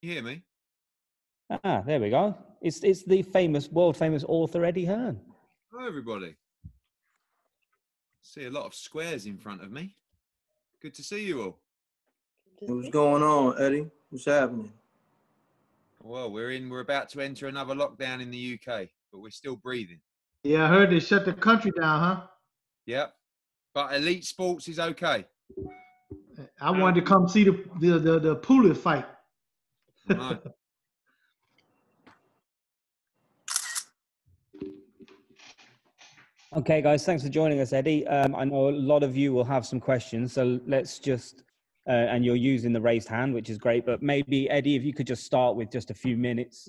You hear me? Ah, there we go. It's the world famous author Eddie Hearn. Hello, everybody. See a lot of squares in front of me. Good to see you all. What's going on, Eddie? What's happening? Well, we're about to enter another lockdown in the UK, but we're still breathing. Yeah, I heard they shut the country down, huh? Yep. But elite sports is okay. I wanted to come see the Pula fight. I know. Okay, guys, thanks for joining us, Eddie. I know a lot of you will have some questions, so let's just, and you're using the raised hand, which is great, but maybe, Eddie, if you could just start with just a few minutes,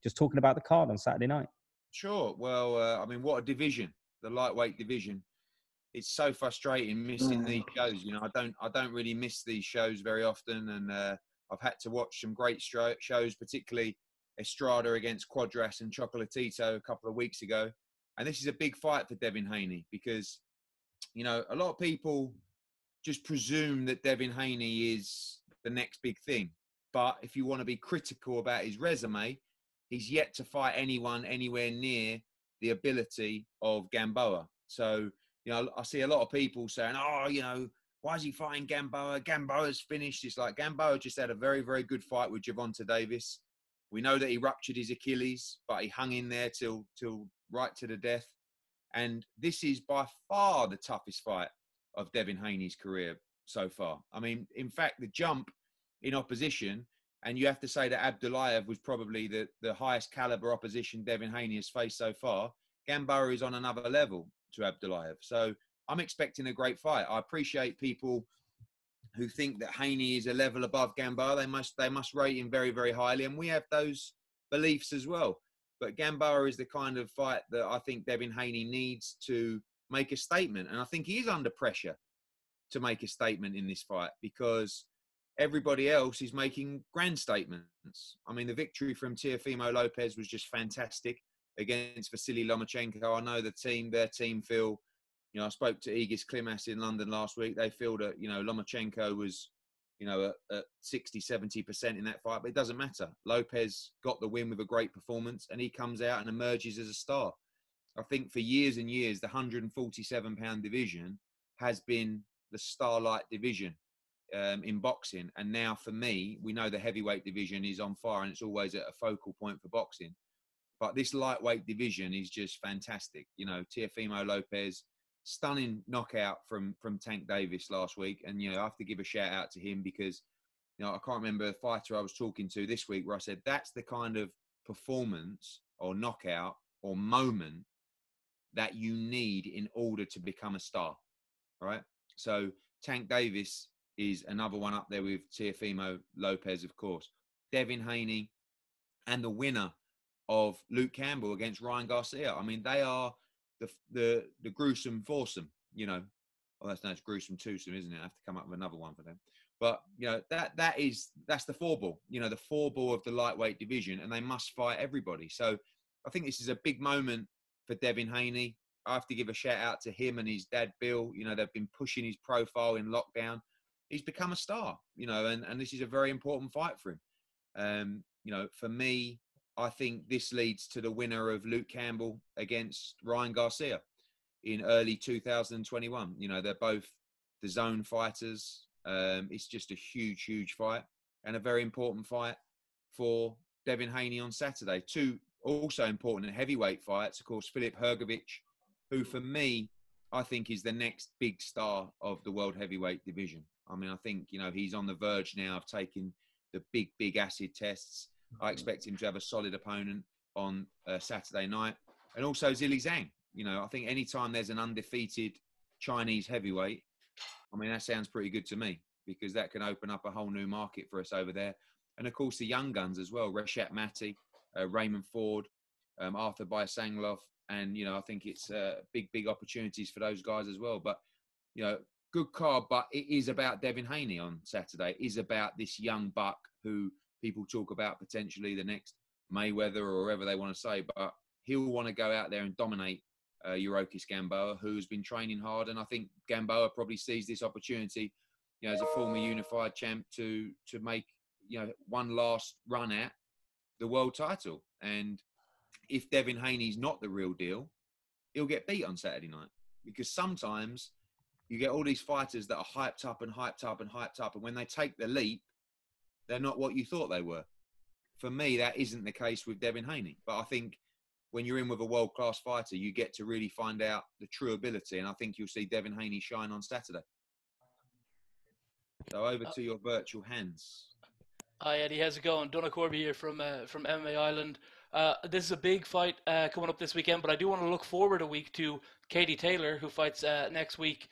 just talking about the card on Saturday night. Sure. Well, I mean, what a division, the lightweight division. It's so frustrating missing these shows. You know, I don't really miss these shows very often, and I've had to watch some great shows, particularly Estrada against Quadras and Chocolatito a couple of weeks ago. And this is a big fight for Devin Haney because, you know, a lot of people just presume that Devin Haney is the next big thing. But if you want to be critical about his resume, he's yet to fight anyone anywhere near the ability of Gamboa. So, you know, I see a lot of people saying, oh, you know, why is he fighting Gamboa? Gamboa's finished. It's like Gamboa just had a very, very good fight with Gervonta Davis. We know that he ruptured his Achilles, but he hung in there till right to the death. And this is by far the toughest fight of Devin Haney's career so far. I mean, in fact, the jump in opposition, and you have to say that Abdullayev was probably the highest caliber opposition Devin Haney has faced so far. Gamboa is on another level to Abdullayev. So I'm expecting a great fight. I appreciate people who think that Haney is a level above Gamboa. They must rate him very, very highly. And we have those beliefs as well. But Gamboa is the kind of fight that I think Devin Haney needs to make a statement. And I think he is under pressure to make a statement in this fight because everybody else is making grand statements. I mean, the victory from Teofimo Lopez was just fantastic against Vasily Lomachenko. I know their team feel, you know, I spoke to Igis Klimas in London last week. They feel that, you know, Lomachenko was, you know, at 60, 70% in that fight, but it doesn't matter. Lopez got the win with a great performance and he comes out and emerges as a star. I think for years and years, the 147-pound division has been the starlight division in boxing. And now for me, we know the heavyweight division is on fire and it's always at a focal point for boxing. But this lightweight division is just fantastic. You know, Teofimo Lopez, stunning knockout from Tank Davis last week. And, you know, I have to give a shout out to him because, you know, I can't remember the fighter I was talking to this week where I said, that's the kind of performance or knockout or moment that you need in order to become a star, right? So Tank Davis is another one up there with Teofimo Lopez, of course. Devin Haney and the winner of Luke Campbell against Ryan Garcia. I mean, they are the gruesome foursome, you know. Well, that's gruesome twosome, isn't it? I have to come up with another one for them. But, you know, that's the four ball, you know, the four ball of the lightweight division, and they must fight everybody. So I think this is a big moment for Devin Haney. I have to give a shout out to him and his dad, Bill. You know, they've been pushing his profile in lockdown. He's become a star, you know, and this is a very important fight for him. You know, for me, I think this leads to the winner of Luke Campbell against Ryan Garcia in early 2021. You know, they're both the zone fighters. It's just a huge, huge fight and a very important fight for Devin Haney on Saturday. Two also important heavyweight fights, of course, Filip Hrgovic, who for me, I think is the next big star of the world heavyweight division. I mean, I think, you know, he's on the verge now of taking the big acid tests. I expect him to have a solid opponent on Saturday night. And also Zhilei Zhang. You know, I think anytime there's an undefeated Chinese heavyweight, I mean, that sounds pretty good to me because that can open up a whole new market for us over there. And of course, the young guns as well, Reshat Mati, Raymond Ford, Arthur Baisanglov. And, you know, I think it's big opportunities for those guys as well. But, you know, good card, but it is about Devin Haney on Saturday. It is about this young buck who people talk about potentially the next Mayweather or whatever they want to say. But he'll want to go out there and dominate Yurokis Gamboa, who's been training hard. And I think Gamboa probably sees this opportunity, you know, as a former unified champ to make, one last run at the world title. And if Devin Haney's not the real deal, he'll get beat on Saturday night, because sometimes you get all these fighters that are hyped up and hyped up and hyped up, and when they take the leap, they're not what you thought they were. For me, that isn't the case with Devin Haney. But I think when you're in with a world-class fighter, you get to really find out the true ability, and I think you'll see Devin Haney shine on Saturday. So over to your virtual hands. Hi Eddie, how's it going? Donna Corby here from MMA Island. This is a big fight coming up this weekend, but I do want to look forward a week to Katie Taylor, who fights next week.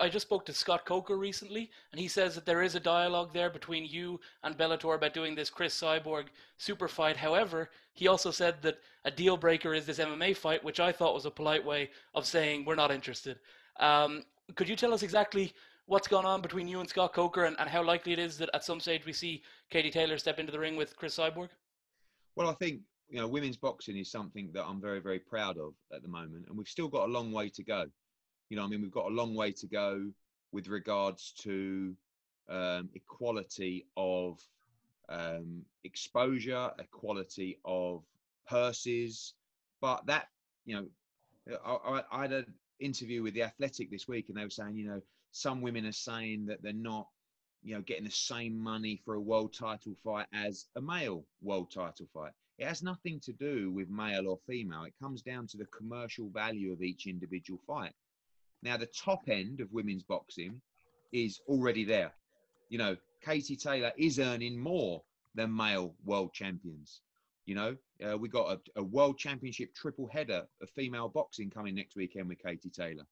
I just spoke to Scott Coker recently, and he says that there is a dialogue there between you and Bellator about doing this Chris Cyborg super fight. However, he also said that a deal breaker is this MMA fight, which I thought was a polite way of saying we're not interested. Could you tell us exactly what's gone on between you and Scott Coker, and how likely it is that at some stage we see Katie Taylor step into the ring with Chris Cyborg? Well, I think, women's boxing is something that I'm very, very proud of at the moment, and we've still got a long way to go. We've got a long way to go with regards to equality of exposure, equality of purses. But that, I had an interview with The Athletic this week, and they were saying, some women are saying that they're not, getting the same money for a world title fight as a male world title fight. It has nothing to do with male or female. It comes down to the commercial value of each individual fight. Now, the top end of women's boxing is already there. Katie Taylor is earning more than male world champions. We got a world championship triple header of female boxing coming next weekend with Katie Taylor.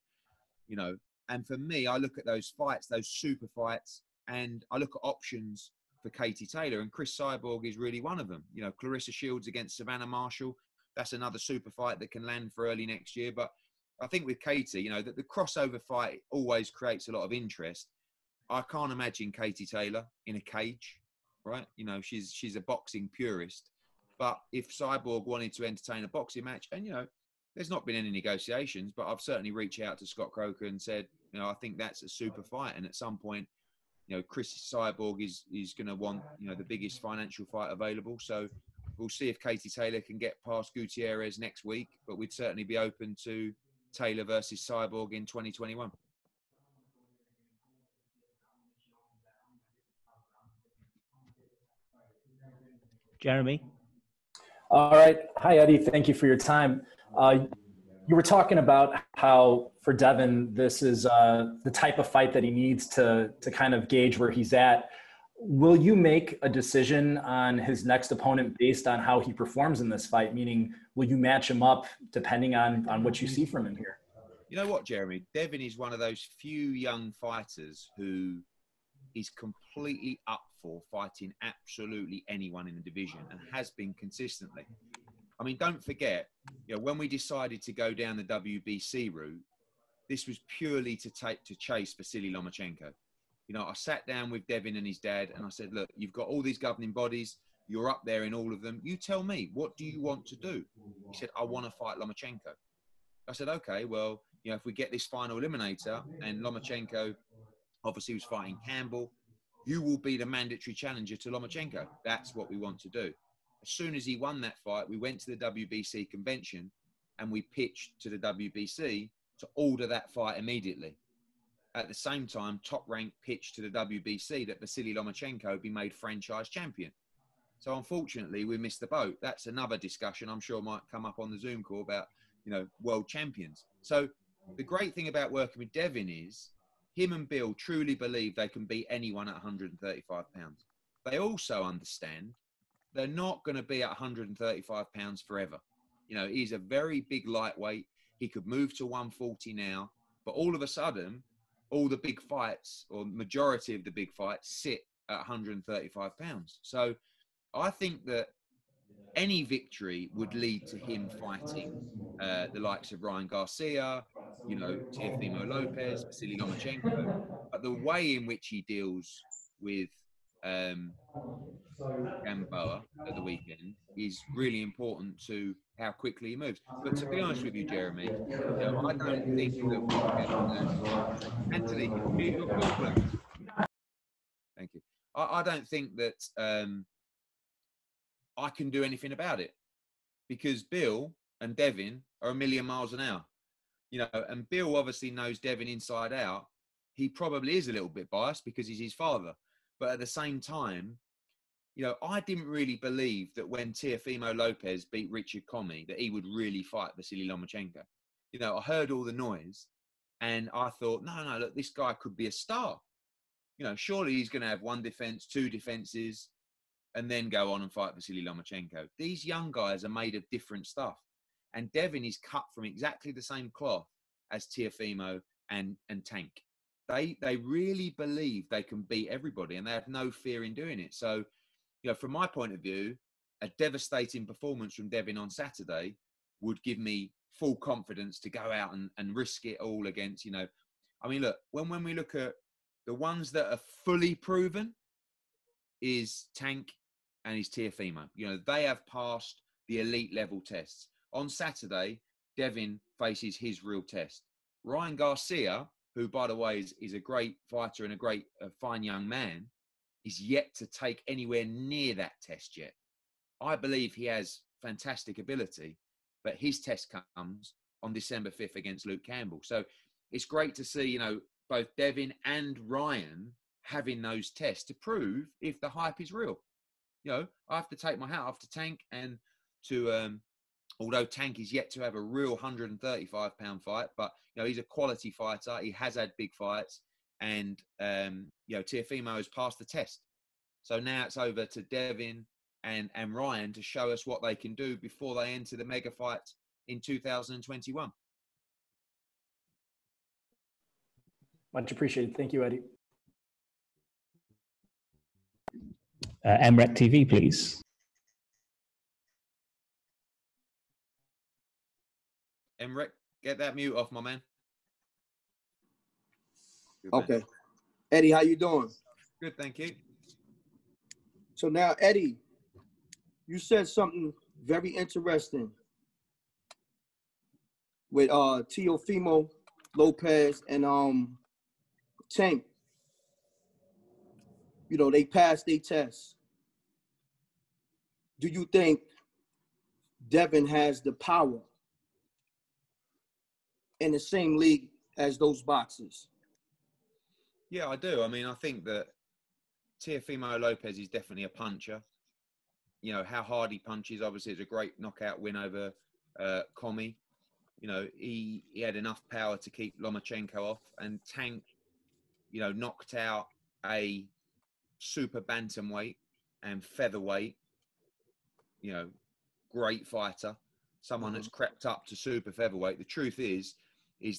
And for me, I look at those fights, those super fights, and I look at options for Katie Taylor, and Chris Cyborg is really one of them. Clarissa Shields against Savannah Marshall, that's another super fight that can land for early next year. But I think with Katie, that the crossover fight always creates a lot of interest. I can't imagine Katie Taylor in a cage, right? She's a boxing purist. But if Cyborg wanted to entertain a boxing match, and, there's not been any negotiations, but I've certainly reached out to Scott Coker and said, I think that's a super fight. And at some point, Chris Cyborg is going to want, the biggest financial fight available. So we'll see if Katie Taylor can get past Gutierrez next week, but we'd certainly be open to Taylor versus Cyborg in 2021. Jeremy? All right. Hi, Eddie. Thank you for your time. You were talking about how for Devin, this is the type of fight that he needs to kind of gauge where he's at. Will you make a decision on his next opponent based on how he performs in this fight? Meaning, will you match him up depending on what you see from him here? You know what, Jeremy? Devin is one of those few young fighters who is completely up for fighting absolutely anyone in the division, and has been consistently. I mean, don't forget, when we decided to go down the WBC route, this was purely to chase Vasily Lomachenko. I sat down with Devin and his dad, and I said, look, you've got all these governing bodies. You're up there in all of them. You tell me, what do you want to do? He said, I want to fight Lomachenko. I said, okay, well, if we get this final eliminator, and Lomachenko obviously was fighting Campbell, you will be the mandatory challenger to Lomachenko. That's what we want to do. As soon as he won that fight, we went to the WBC convention and we pitched to the WBC to order that fight immediately. At the same time, Top Rank pitched to the WBC that Vasily Lomachenko be made franchise champion. So unfortunately, we missed the boat. That's another discussion I'm sure might come up on the Zoom call about, world champions. So the great thing about working with Devin is him and Bill truly believe they can beat anyone at 135 pounds. They also understand they're not going to be at 135 pounds forever. He's a very big lightweight. He could move to 140 now, but all of a sudden, all the big fights, or majority of the big fights, sit at 135 pounds. So I think that any victory would lead to him fighting the likes of Ryan Garcia, Teofimo Lopez, Vasily Lomachenko. But the way in which he deals with Gamboa at the weekend is really important to how quickly he moves. But to be honest with you, Jeremy, I don't think that we can... Anthony, can you mute your call, please? Thank you. I don't think that I can do anything about it, because Bill and Devin are a million miles an hour, you know, and Bill obviously knows Devin inside out. He probably is a little bit biased because he's his father. But at the same time, you know, I didn't really believe that when Teofimo Lopez beat Richard Commey that he would really fight Vasily Lomachenko. You know, I heard all the noise and I thought, no, look, this guy could be a star. You know, surely he's going to have one defense, two defenses, and then go on and fight Vasily Lomachenko. These young guys are made of different stuff. And Devin is cut from exactly the same cloth as Teofimo and Tank. They really believe they can beat everybody, and they have no fear in doing it. So, you know, from my point of view, a devastating performance from Devin on Saturday would give me full confidence to go out and risk it all against, you know, I mean, look, when we look at the ones that are fully proven is Tank and his Teofimo. You know, they have passed the elite level tests. On Saturday, Devin faces his real test. Ryan Garcia, who, by the way, is a great fighter and a fine young man, is yet to take anywhere near that test yet. I believe he has fantastic ability, but his test comes on December 5th against Luke Campbell. So it's great to see, you know, both Devin and Ryan having those tests to prove if the hype is real. You know, I have to take my hat off to Tank and to, although Tank is yet to have a real 135-pound fight, but, you know, he's a quality fighter. He has had big fights. And, you know, Teofimo has passed the test. So now it's over to Devin and Ryan to show us what they can do before they enter the mega fight in 2021. Much appreciated. Thank you, Eddie. MREC TV, please. Emrek, get that mute off, my man. Good Okay. man. Eddie, how you doing? Good, thank you. So now, Eddie, you said something very interesting with Teofimo Lopez and Tank. You know, they passed their tests. Do you think Devin has the power in the same league as those boxers? Yeah, I do. I mean, I think that Teofimo Lopez is definitely a puncher. You know, how hard he punches, obviously, it's a great knockout win over Commey. You know, he had enough power to keep Lomachenko off. And Tank, you know, knocked out a super bantamweight and featherweight, you know, great fighter, someone that's crept up to super featherweight. The truth is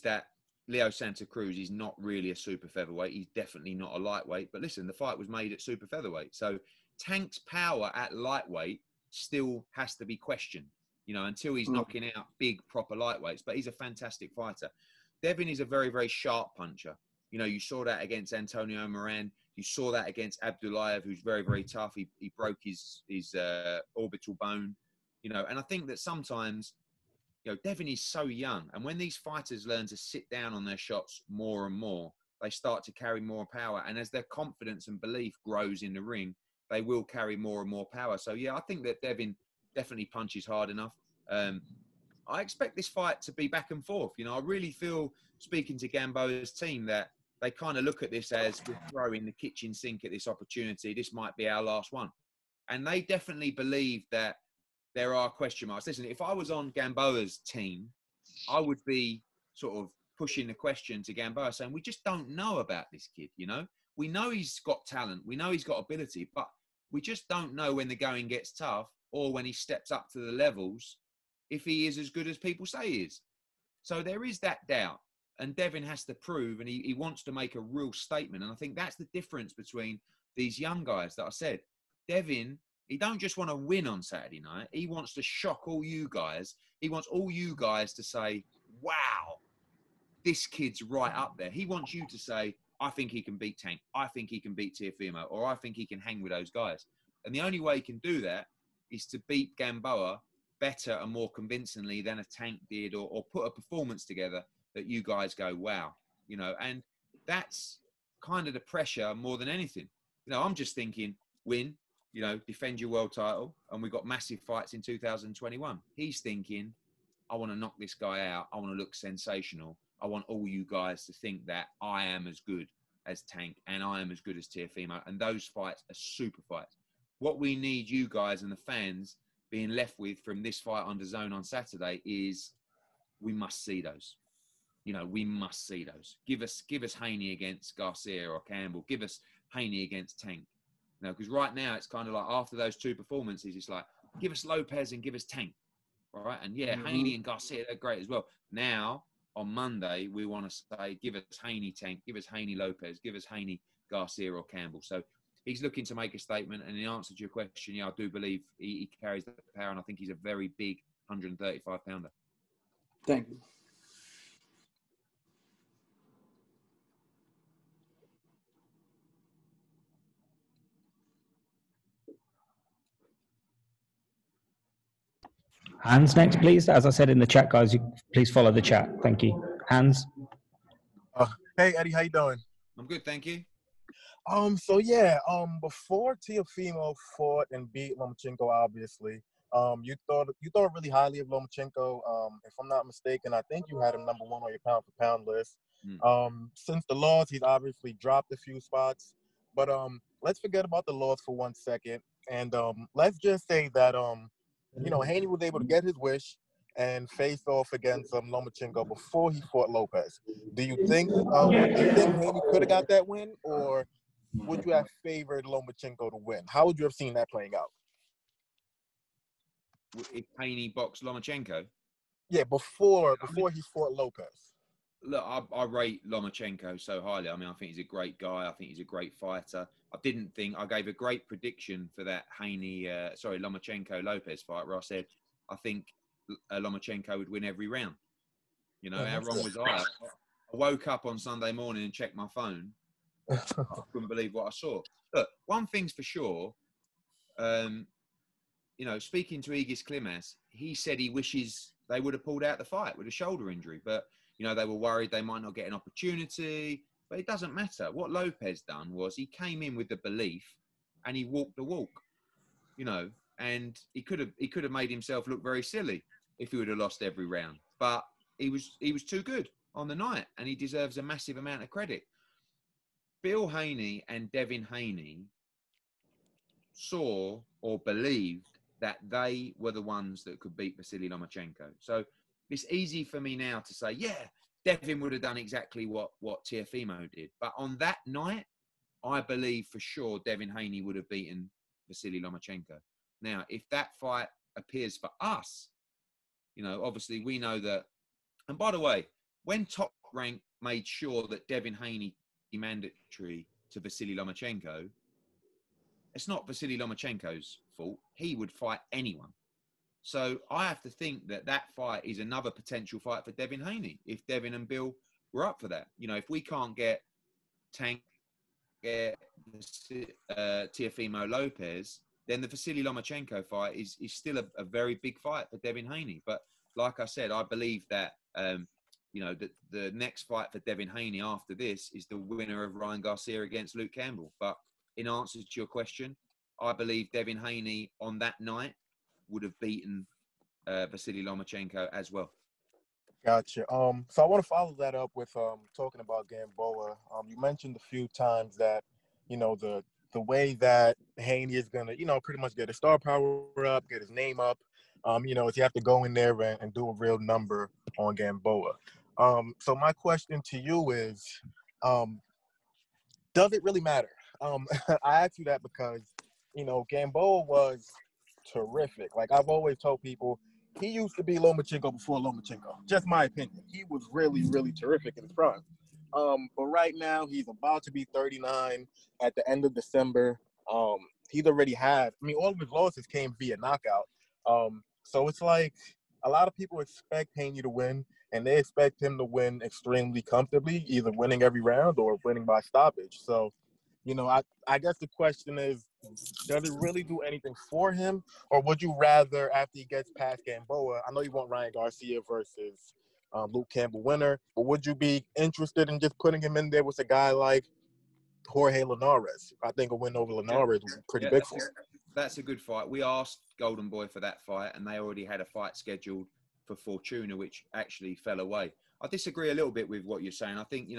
that Leo Santa Cruz is not really a super featherweight. He's definitely not a lightweight. But listen, the fight was made at super featherweight. So Tank's power at lightweight still has to be questioned, you know, until he's knocking out big, proper lightweights. But he's a fantastic fighter. Devin is a very, very sharp puncher. You know, you saw that against Antonio Moran. You saw that against Abdullayev, who's very, very tough. He broke his orbital bone, you know. And I think that sometimes, you know, Devin is so young. And when these fighters learn to sit down on their shots more and more, they start to carry more power. And as their confidence and belief grows in the ring, they will carry more and more power. So, yeah, I think that Devin definitely punches hard enough. I expect this fight to be back and forth. You know, I really feel, speaking to Gamboa's team, that they kind of look at this as we're throwing the kitchen sink at this opportunity. This might be our last one. And they definitely believe that there are question marks. Listen, if I was on Gamboa's team, I would be sort of pushing the question to Gamboa, saying, we just don't know about this kid, you know? We know he's got talent. We know he's got ability, but we just don't know when the going gets tough or when he steps up to the levels, if he is as good as people say he is. So there is that doubt. And Devin has to prove, and he wants to make a real statement. And I think that's the difference between these young guys that I said. Devin, he don't just want to win on Saturday night. He wants to shock all you guys. He wants all you guys to say, wow, this kid's right up there. He wants you to say, I think he can beat Tank. I think he can beat Teofimo. Or I think he can hang with those guys. And the only way he can do that is to beat Gamboa better and more convincingly than a Tank did, or put a performance together that you guys go, wow, you know. And that's kind of the pressure more than anything. I'm just thinking win, defend your world title, and we've got massive fights in 2021. He's thinking, I want to knock this guy out. I want to look sensational. I want all you guys to think that I am as good as Tank and I am as good as Teofimo. And those fights are super fights. What we need you guys and the fans being left with from this fight on DAZN on Saturday is we must see those. We must see those. Give us Haney against Garcia or Campbell. Give us Haney against Tank. Because right now it's kind of like after those two performances, it's like, give us Lopez and give us Tank. All right. And Haney and Garcia, they're great as well. Now, on Monday, we want to say, give us Haney Tank, give us Haney Lopez, give us Haney Garcia or Campbell. So he's looking to make a statement. And in answer to your question, I do believe he carries the power. And I think he's a very big 135-pounder. Thank you. Hans next, please. As I said in the chat, guys, please follow the chat. Thank you. Hans. Hey Eddie, how you doing? I'm good, thank you. Before Teofimo fought and beat Lomachenko, obviously, you thought really highly of Lomachenko. If I'm not mistaken, I think you had him number 1 on your pound for pound list. Since the loss, he's obviously dropped a few spots. But let's forget about the loss for 1 second, and let's just say that Haney was able to get his wish and face off against Lomachenko before he fought Lopez. Do you think Haney could have got that win, or would you have favored Lomachenko to win? How would you have seen that playing out? If Haney boxed Lomachenko? Yeah, before he fought Lopez. Look, I rate Lomachenko so highly. I mean, I think he's a great guy. I think he's a great fighter. I gave a great prediction for that Lomachenko-Lopez fight where I said, I think Lomachenko would win every round. How wrong was I? I woke up on Sunday morning and checked my phone. I couldn't believe what I saw. Look, one thing's for sure, speaking to Aegis Klimas, he said he wishes they would have pulled out the fight with a shoulder injury, but they were worried they might not get an opportunity. But it doesn't matter. What Lopez done was he came in with the belief and he walked the walk, and he could have made himself look very silly if he would have lost every round. But he was too good on the night, and he deserves a massive amount of credit. Bill Haney and Devin Haney saw or believed that they were the ones that could beat Vasily Lomachenko. So it's easy for me now to say, Devin would have done exactly what Teofimo did. But on that night, I believe for sure Devin Haney would have beaten Vasily Lomachenko. Now, if that fight appears for us, obviously we know that. And by the way, when Top Rank made sure that Devin Haney be mandatory to Vasily Lomachenko, it's not Vasily Lomachenko's fault. He would fight anyone. So I have to think that fight is another potential fight for Devin Haney if Devin and Bill were up for that. If we can't get Tank, Teofimo Lopez, then the Vasily Lomachenko fight is still a very big fight for Devin Haney. But like I said, I believe that the next fight for Devin Haney after this is the winner of Ryan Garcia against Luke Campbell. But in answer to your question, I believe Devin Haney on that night would have beaten Vasily Lomachenko as well. Gotcha. So I want to follow that up with talking about Gamboa. You mentioned a few times that the way that Haney is gonna pretty much get his star power up, get his name up. Is you have to go in there and do a real number on Gamboa. So my question to you is, does it really matter? I ask you that because Gamboa was terrific. Like I've always told people, he used to be Lomachenko before Lomachenko. Just my opinion. He was really, really terrific in his prime. But right now, he's about to be 39 at the end of December. He's already had, all of his losses came via knockout. So it's like a lot of people expect Haney to win, and they expect him to win extremely comfortably, either winning every round or winning by stoppage. So, I guess the question is, does it really do anything for him? Or would you rather, after he gets past Gamboa, I know you want Ryan Garcia versus Luke Campbell winner, but would you be interested in just putting him in there with a guy like Jorge Linares. I think a win over Linares was pretty big for him. That's a good fight. We asked Golden Boy for that fight, and they already had a fight scheduled for Fortuna, which actually fell away. I disagree a little bit with what you're saying. I think,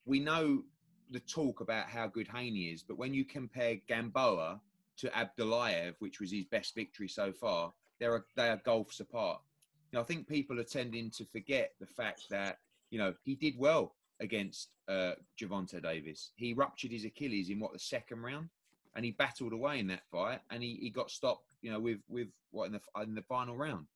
we know the talk about how good Haney is, but when you compare Gamboa to Abdullayev, which was his best victory so far, they are gulfs apart. I think people are tending to forget the fact that, he did well against Gervonta Davis. He ruptured his Achilles in the second round, and he battled away in that fight, and he got stopped, with what in the final round.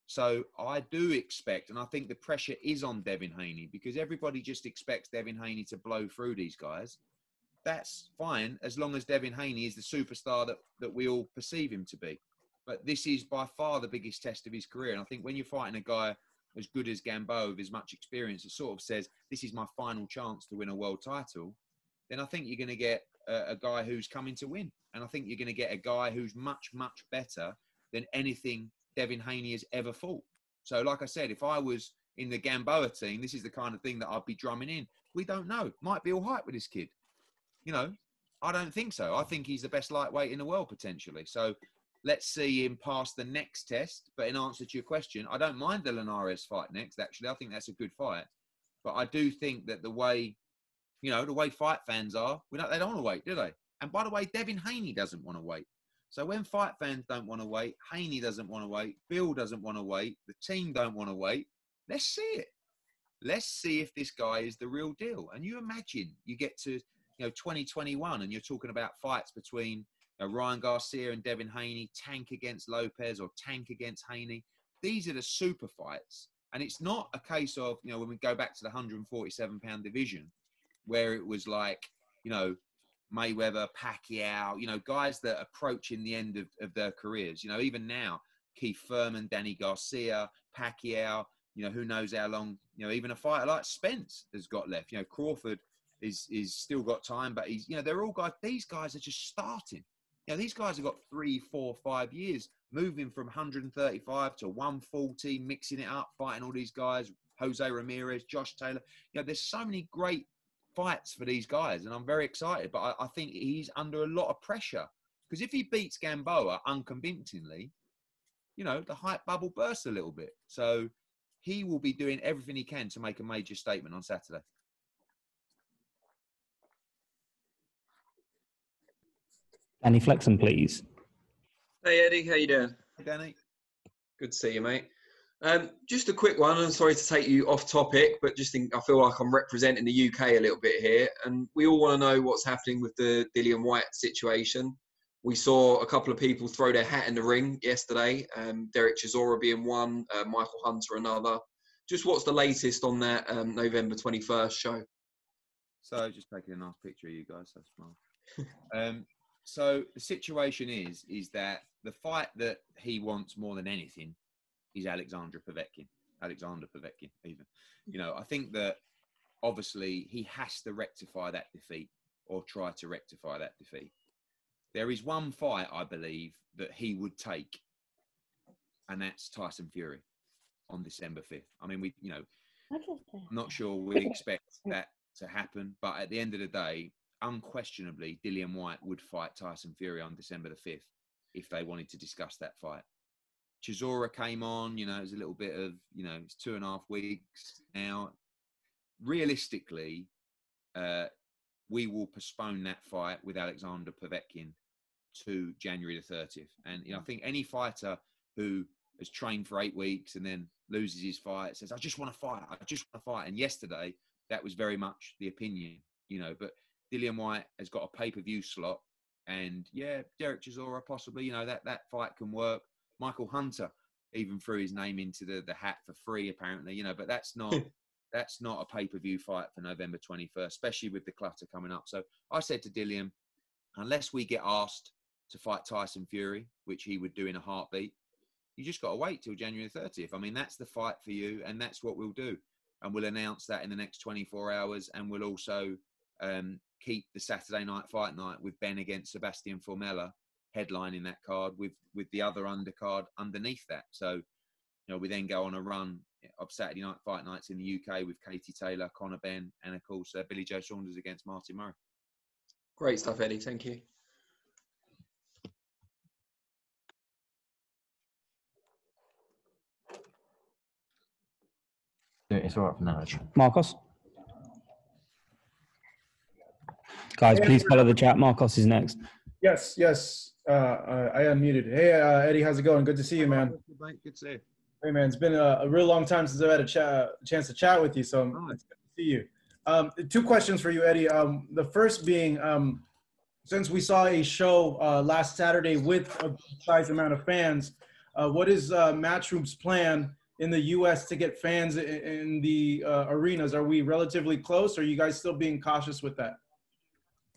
So I do expect, and I think the pressure is on Devin Haney, because everybody just expects Devin Haney to blow through these guys. That's fine, as long as Devin Haney is the superstar that we all perceive him to be. But this is by far the biggest test of his career. And I think when you're fighting a guy as good as Gamboa with as much experience, it sort of says, this is my final chance to win a world title, then I think you're going to get a guy who's coming to win. And I think you're going to get a guy who's much, much better than anything Devin Haney has ever fought. So like I said, if I was in the Gamboa team, this is the kind of thing that I'd be drumming in. We don't know. Might be all hype with this kid. I don't think so. I think he's the best lightweight in the world potentially. So let's see him pass the next test. But in answer to your question, I don't mind the Linares fight next, actually. I think that's a good fight. But I do think that the way fight fans are, they don't want to wait, do they? And by the way, Devin Haney doesn't want to wait. So when fight fans don't want to wait, Haney doesn't want to wait, Bill doesn't want to wait, the team don't want to wait, let's see it. Let's see if this guy is the real deal. And you imagine you get to 2021 and you're talking about fights between Ryan Garcia and Devin Haney, Tank against Lopez or Tank against Haney. These are the super fights. And it's not a case of, when we go back to the 147-pound division, where it was like, Mayweather, Pacquiao, guys that are approaching the end of their careers. Even now, Keith Thurman, Danny Garcia, Pacquiao, who knows how long, even a fighter like Spence has got left. Crawford is still got time, but he's, they're all guys, these guys are just starting. These guys have got 3, 4, 5 years, moving from 135 to 140, mixing it up, fighting all these guys, Jose Ramirez, Josh Taylor. There's so many great fights for these guys, and I'm very excited, but I think he's under a lot of pressure, because if he beats Gamboa unconvincingly, the hype bubble bursts a little bit. So he will be doing everything he can to make a major statement on Saturday. Danny Flexen, please. Hey Eddie, how you doing? Hey Danny. Good to see you, mate. Just a quick one, and sorry to take you off topic, but I feel like I'm representing the UK a little bit here, and we all want to know what's happening with the Dillian Whyte situation. We saw a couple of people throw their hat in the ring yesterday, Derek Chisora being one, Michael Hunter another. Just what's the latest on that November 21st show? So just taking a nice picture of you guys, that's smart. So the situation is that the fight that he wants more than anything is Alexander Povetkin, even. I think that obviously he has to rectify that defeat or try to rectify that defeat. There is one fight, I believe, that he would take, and that's Tyson Fury on December 5th. I mean, I'm not sure we expect that to happen, but at the end of the day, unquestionably, Dillian Whyte would fight Tyson Fury on December the 5th if they wanted to discuss that fight. Chisora came on, it was a little bit of, it's 2.5 weeks now. Realistically, we will postpone that fight with Alexander Povetkin to January the 30th. And I think any fighter who has trained for 8 weeks and then loses his fight says, I just want to fight. And yesterday, that was very much the opinion, but Dillian Whyte has got a pay-per-view slot, and Derek Chisora possibly, that fight can work. Michael Hunter even threw his name into the hat for free, apparently, but that's not a pay-per-view fight for November 21st, especially with the clutter coming up. So I said to Dillian, unless we get asked to fight Tyson Fury, which he would do in a heartbeat, you just got to wait till January 30th. I mean, that's the fight for you, and that's what we'll do. And we'll announce that in the next 24 hours, and we'll also keep the Saturday night fight night with Ben against Sebastian Formella headlining that card with the other undercard underneath that. So, we then go on a run of Saturday night fight nights in the UK with Katie Taylor, Conor Benn, and of course Billy Joe Saunders against Martin Murray. Great stuff, Eddie. Thank you. It's all right for now. Marcos? Guys, please follow the chat. Marcos is next. Yes. I unmuted. Hey, Eddie, how's it going? Good to see you, man. Good to see you. Hey, man, it's been a real long time since I've had a chance to chat with you, so it's good to see you. 2 questions for you, Eddie. The first being, since we saw a show last Saturday with a size amount of fans, what is Matchroom's plan in the U.S. to get fans in the arenas? Are we relatively close, or are you guys still being cautious with that?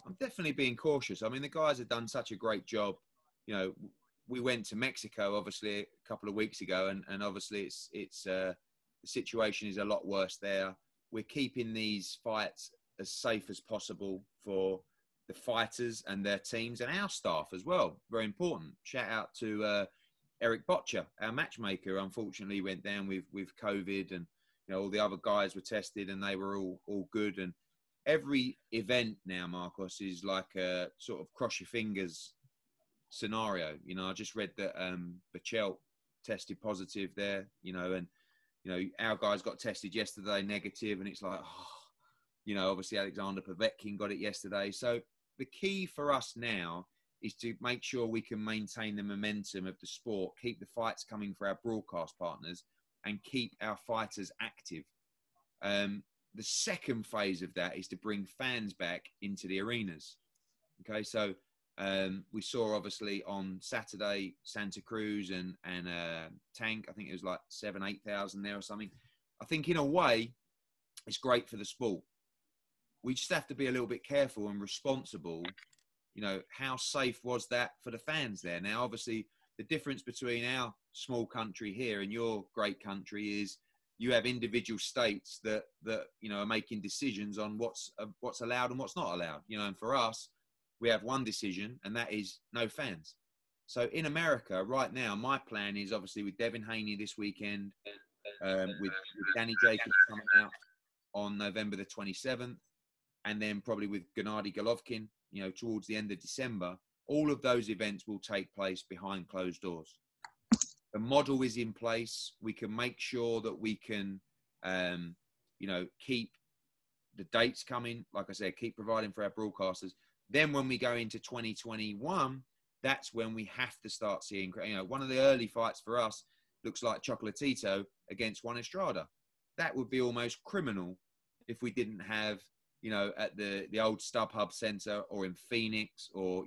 I'm definitely being cautious. I mean, the guys have done such a great job. You know, we went to Mexico, obviously, a couple of weeks ago, and obviously the situation is a lot worse there. We're keeping these fights as safe as possible for the fighters and their teams and our staff as well. Very important. Shout out to Eric Botcher, our matchmaker. Unfortunately, went down with COVID, and all the other guys were tested and they were all good. And every event now, Marcos, is like a sort of cross your fingers scenario. I just read that Bachel tested positive there, and our guys got tested yesterday negative, and it's like, obviously Alexander Povetkin got it yesterday. So the key for us now is to make sure we can maintain the momentum of the sport, keep the fights coming for our broadcast partners, and keep our fighters active. The second phase of that is to bring fans back into the arenas. Okay, so we saw obviously on Saturday Santa Cruz and Tank. I think it was like 7,000-8,000 there or something. I think in a way it's great for the sport. We just have to be a little bit careful and responsible. How safe was that for the fans there? Now, obviously, the difference between our small country here and your great country is you have individual states that are making decisions on what's allowed and what's not allowed. And for us, we have one decision, and that is no fans. So in America right now, my plan is obviously with Devin Haney this weekend, with Danny Jacobs coming out on November the 27th, and then probably with Gennady Golovkin, towards the end of December. All of those events will take place behind closed doors. The model is in place. We can make sure that we can, keep the dates coming. Like I said, keep providing for our broadcasters. Then when we go into 2021, that's when we have to start seeing, one of the early fights for us looks like Chocolatito against Juan Estrada. That would be almost criminal if we didn't have, at the old StubHub Center or in Phoenix or,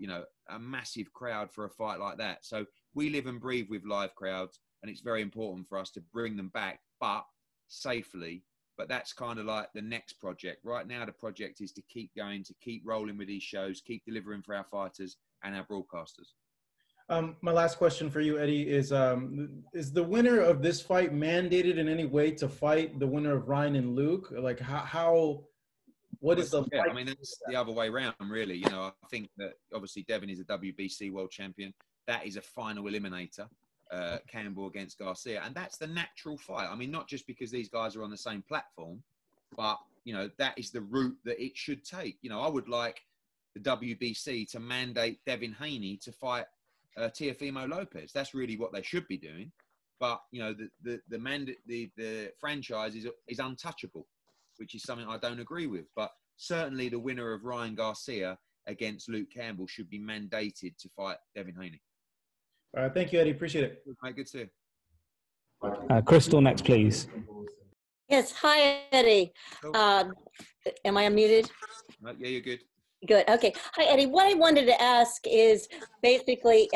a massive crowd for a fight like that. So we live and breathe with live crowds, and it's very important for us to bring them back, but safely. But that's kind of like the next project. Right now, the project is to keep going, to keep rolling with these shows, keep delivering for our fighters and our broadcasters. My last question for you, Eddie, is the winner of this fight mandated in any way to fight the winner of Ryan and Luke? Like what is the fight? I mean, that's the other way around, really. I think that obviously Devin is a WBC world champion. That is a final eliminator, Campbell against Garcia. And that's the natural fight. I mean, not just because these guys are on the same platform, but, that is the route that it should take. I would like the WBC to mandate Devin Haney to fight Teofimo Lopez. That's really what they should be doing. But, the franchise is untouchable, which is something I don't agree with. But certainly the winner of Ryan Garcia against Luke Campbell should be mandated to fight Devin Haney. All right, thank you, Eddie. Appreciate it. Mate, good to see you. Crystal, next, please. Yes. Hi, Eddie. Am I unmuted? Yeah, you're good. Good. Okay. Hi, Eddie. What I wanted to ask is basically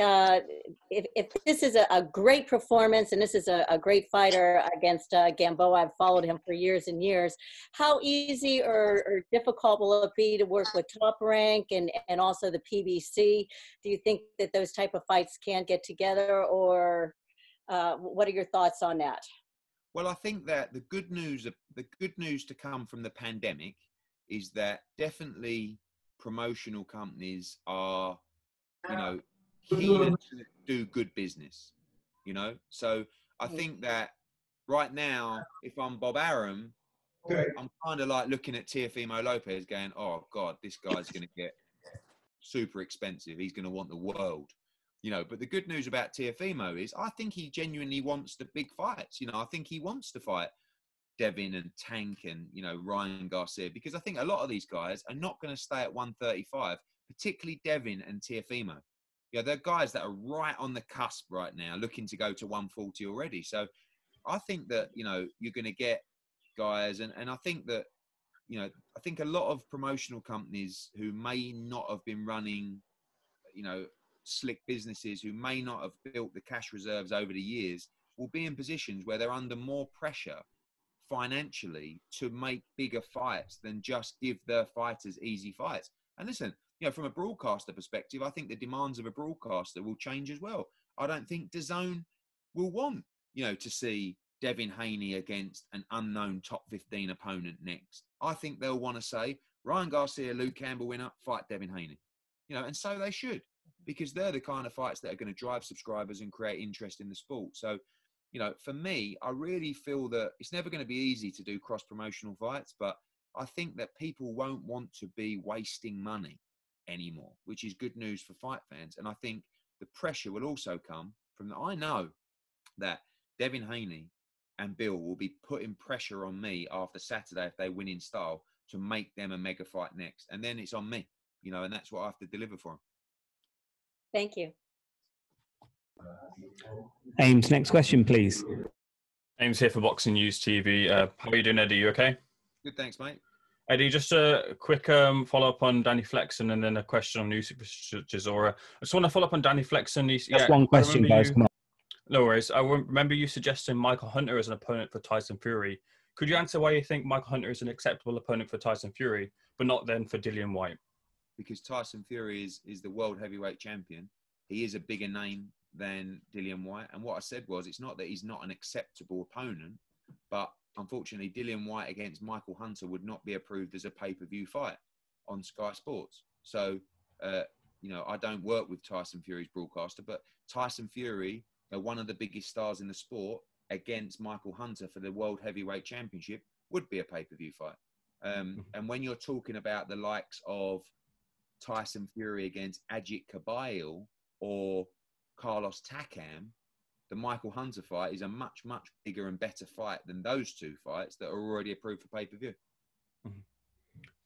if this is a great performance and this is a great fighter against Gamboa, I've followed him for years and years, how easy or difficult will it be to work with Top Rank and also the PBC? Do you think that those type of fights can get together, or what are your thoughts on that? Well, I think that the good news to come from the pandemic is that definitely promotional companies are, keen to do good business, So I think that right now, if I'm Bob Arum, I'm kind of like looking at Teofimo Lopez going, oh, God, this guy's going to get super expensive. He's going to want the world, you know. But the good news about Teofimo is I think he genuinely wants the big fights. You know, I think he wants to fight Devin and Tank and, you know, Ryan Garcia, because I think a lot of these guys are not going to stay at 135, particularly Devin and Teofimo. Yeah, they're guys that are right on the cusp right now, looking to go to 140 already. So I think that, you know, you're going to get guys, and I think that, you know, I think a lot of promotional companies who may not have been running, you know, slick businesses, who may not have built the cash reserves over the years, will be in positions where they're under more pressure financially to make bigger fights than just give their fighters easy fights. And listen, you know, from a broadcaster perspective, I think the demands of a broadcaster will change as well. I don't think DAZN will want, you know, to see Devin Haney against an unknown top 15 opponent next. I think they'll want to say, Ryan Garcia, Luke Campbell winner, fight Devin Haney. You know, and so they should, because they're the kind of fights that are going to drive subscribers and create interest in the sport. So, you know, for me, I really feel that it's never going to be easy to do cross-promotional fights, but I think that people won't want to be wasting money anymore, which is good news for fight fans. And I think the pressure will also come from I know that Devin Haney and Bill will be putting pressure on me after Saturday if they win in style to make them a mega fight next. And then it's on me, you know, and that's what I have to deliver for them. Thank you. Ames, next question, please. Ames here for Boxing News TV. How are you doing, Eddie? You okay? Good, thanks, mate. Eddie, just a quick follow-up on Danny Flexen and then a question on Usyk versus Chisora. I just want to follow up on Danny Flexen. That's one question, guys. Come on. No worries. I remember you suggesting Michael Hunter as an opponent for Tyson Fury. Could you answer why you think Michael Hunter is an acceptable opponent for Tyson Fury, but not then for Dillian Whyte? Because Tyson Fury is the world heavyweight champion. He is a bigger name than Dillian Whyte. And what I said was, it's not that he's not an acceptable opponent, but unfortunately, Dillian Whyte against Michael Hunter would not be approved as a pay-per-view fight on Sky Sports. So, you know, I don't work with Tyson Fury's broadcaster, but Tyson Fury, one of the biggest stars in the sport, against Michael Hunter for the World Heavyweight Championship would be a pay-per-view fight. And when you're talking about the likes of Tyson Fury against Ajit Kabayel or Carlos Takam, the Michael Hunter fight is a much, much bigger and better fight than those two fights that are already approved for pay-per-view.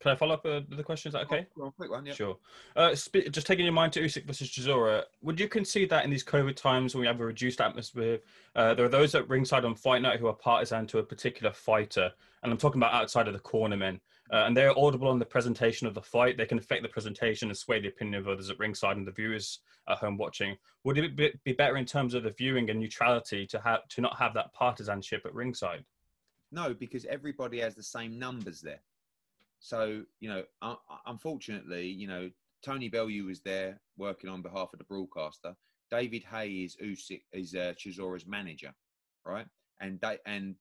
Can I follow up with the question? Is that okay? Oh, quick one, yeah. Sure. Just taking your mind to Usyk versus Chisora, would you concede that in these COVID times when we have a reduced atmosphere, there are those at ringside on Fight Night who are partisan to a particular fighter, and I'm talking about outside of the cornermen, and they're audible on the presentation of the fight. They can affect the presentation and sway the opinion of others at ringside and the viewers at home watching. Would it be better in terms of the viewing and neutrality to not have that partisanship at ringside? No, because everybody has the same numbers there. So, you know, unfortunately, you know, Tony Bellew was there working on behalf of the broadcaster. David Hay is Chisora's manager, right? And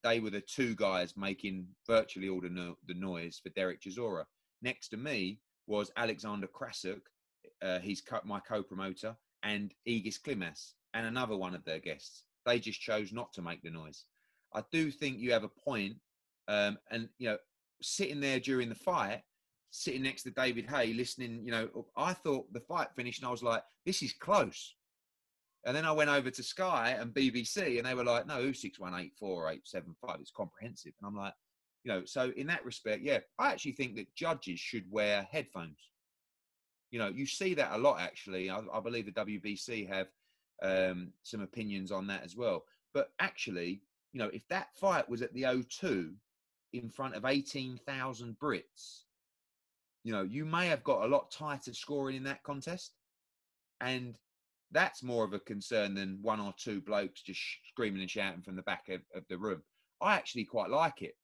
they were the two guys making virtually all the noise for Derek Chisora. Next to me was Alexander Krasuk, he's my co-promoter, and Egis Klimas, and another one of their guests. They just chose not to make the noise. I do think you have a point, and, you know, sitting there during the fight, sitting next to David Hay, listening, you know, I thought the fight finished and I was like, this is close. And then I went over to Sky and BBC and they were like, no, Usyk's 184, 875. It's comprehensive. And I'm like, you know, so in that respect, yeah, I actually think that judges should wear headphones. You know, you see that a lot, actually. I believe the WBC have some opinions on that as well. But actually, you know, if that fight was at the O2 in front of 18,000 Brits, you know, you may have got a lot tighter scoring in that contest. And that's more of a concern than one or two blokes just screaming and shouting from the back of the room. I actually quite like it,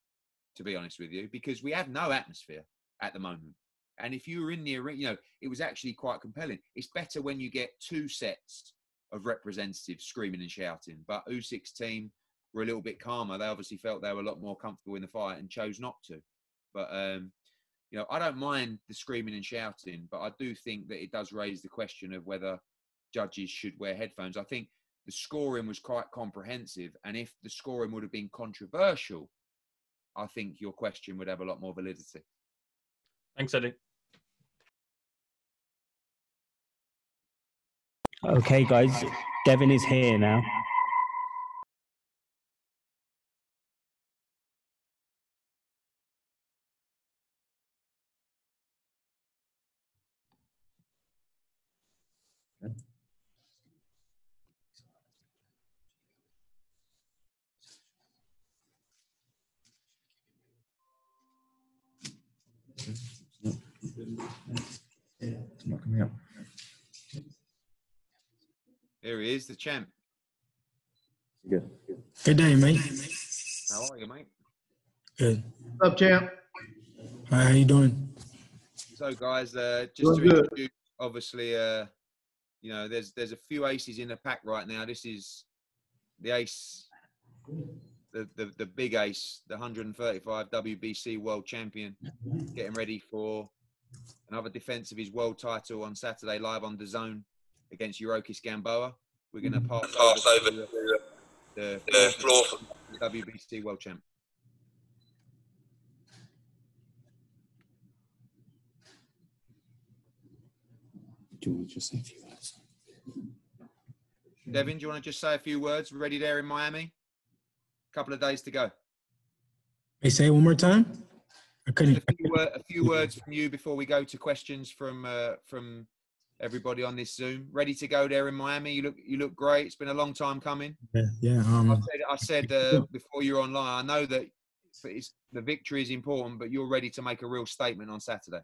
to be honest with you, because we have no atmosphere at the moment. And if you were in the arena, you know, it was actually quite compelling. It's better when you get two sets of representatives screaming and shouting. But Usyk's team were a little bit calmer. They obviously felt they were a lot more comfortable in the fight and chose not to. But, you know, I don't mind the screaming and shouting, but I do think that it does raise the question of whether judges should wear headphones. I think the scoring was quite comprehensive. And if the scoring would have been controversial, I think your question would have a lot more validity. Thanks, Eddie. Okay, guys, Devin is here now. It's not coming up. Here he is, the champ. Good. Good day, mate. How are you, mate? Good. What's up, champ? Hi, how you doing? So, guys, just Doing to good. introduce, obviously, you know, there's a few aces in the pack right now. This is the ace, the big ace, the 135 WBC world champion, getting ready for another defense of his world title on Saturday live on DAZN against Yurokis Gamboa. We're going to pass over to the floor for the WBC world champ. Do you want to just say a few words? Devin, do you want to just say a few words? Ready there in Miami? A couple of days to go. Hey, say it one more time. I couldn't. A few words from you before we go to questions from everybody on this Zoom. Ready to go there in Miami? You look great. It's been a long time coming. Yeah. I said before you're online. I know that the victory is important, but you're ready to make a real statement on Saturday.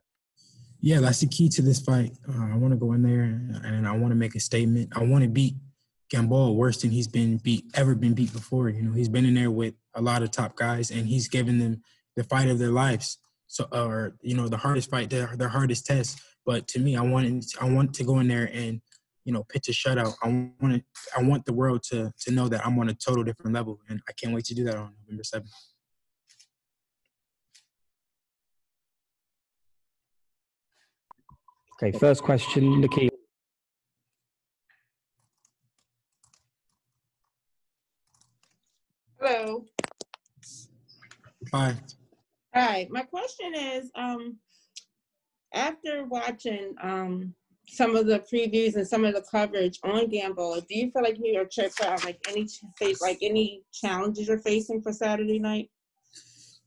Yeah, that's the key to this fight. I want to go in there and I want to make a statement. I want to beat Gamboa worse than he's ever been beat before. You know, he's been in there with a lot of top guys, and he's given them the fight of their lives. So, or you know, the hardest fight, their hardest test. But to me, I want to go in there and, you know, pitch a shutout. I want the world to know that I'm on a total different level, and I can't wait to do that on November 7th. Okay, first question, Nikki. Hello. Hi. Hi. My question is, after watching some of the previews and some of the coverage on Gamboa, do you feel like you are checked out any challenges you're facing for Saturday night?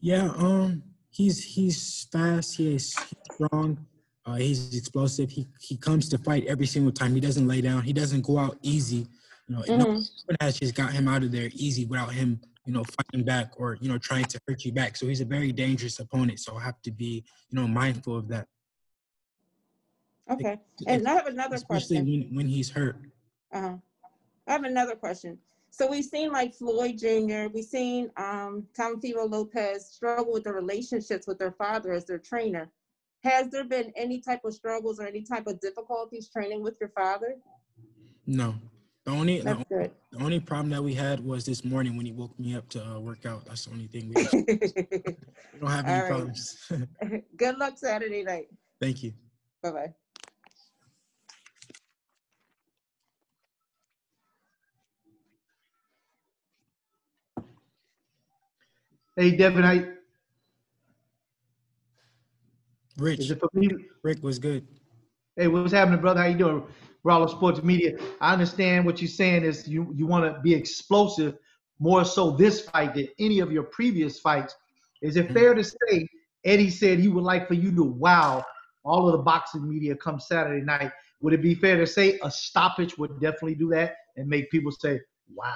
Yeah, he's fast. He's strong. He's explosive. He comes to fight every single time. He doesn't lay down. He doesn't go out easy. You know, no one has just got him out of there easy without him, you know, fighting back or, you know, trying to hurt you back. So he's a very dangerous opponent. So I have to be, you know, mindful of that. Okay. And I have another question. Especially when he's hurt. I have another question. So we've seen like Floyd Jr., we've seen Teofimo Lopez struggle with the relationships with their father as their trainer. Has there been any type of struggles or any type of difficulties training with your father? No. The only problem that we had was this morning when he woke me up to work out. That's the only thing. We don't have any problems. Good luck Saturday night. Thank you. Bye-bye. Hey, Devin, Rich. Is it for me? Rick was good. Hey, what's happening, brother? How you doing? Rollo Sports Media. I understand what you're saying is you want to be explosive more so this fight than any of your previous fights. Is it fair to say Eddie said he would like for you to wow all of the boxing media come Saturday night? Would it be fair to say a stoppage would definitely do that and make people say, wow?